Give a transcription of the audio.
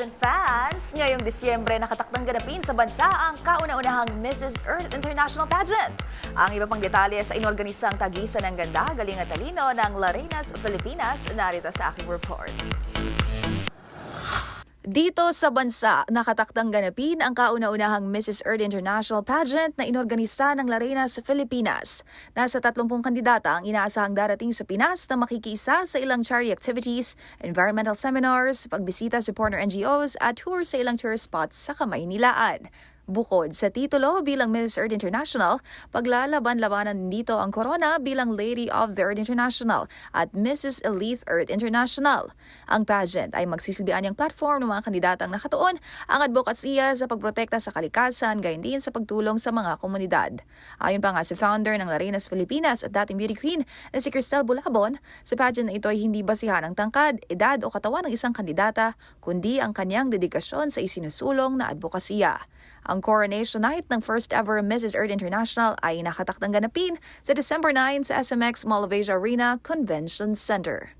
pageant fans, ngayong Disyembre nakatakdang ganapin sa bansa ang kauna-unahang Mrs. Earth International Pageant. Ang iba pang detalye sa inorganisang tagisan ng ganda, galing at talino ng Larenas, Pilipinas, narito sa aking report. Dito sa bansa, nakatakdang ganapin ang kauna-unahang Mrs. Earth International Pageant na inorganisa ng Larenas, Pilipinas. Nasa 30 kandidata ang inaasahang darating sa Pinas na makikiisa sa ilang charity activities, environmental seminars, pagbisita sa partner NGOs at tour sa ilang tourist spots sa Kamaynilaan. Bukod sa titulo bilang Mrs. Earth International, paglalaban-labanan dito ang corona bilang Lady of the Earth International at Mrs. Elite Earth International. Ang pageant ay magsisilbihan niyang platform ng mga kandidatang nakatuon ang advokasya sa pagprotekta sa kalikasan, gayon din sa pagtulong sa mga komunidad. Ayon pa nga sa founder ng Larenas, Pilipinas at dating beauty queen na si Cristel Bulabon, sa pageant na ito ay hindi basihan ng tangkad, edad o katawan ng isang kandidata, kundi ang kanyang dedikasyon sa isinusulong na advokasya. Ang coronation night ng first ever Mrs. Earth International ay nakatakdang ganapin sa December 9 sa SMX Mall of Asia Arena Convention Center.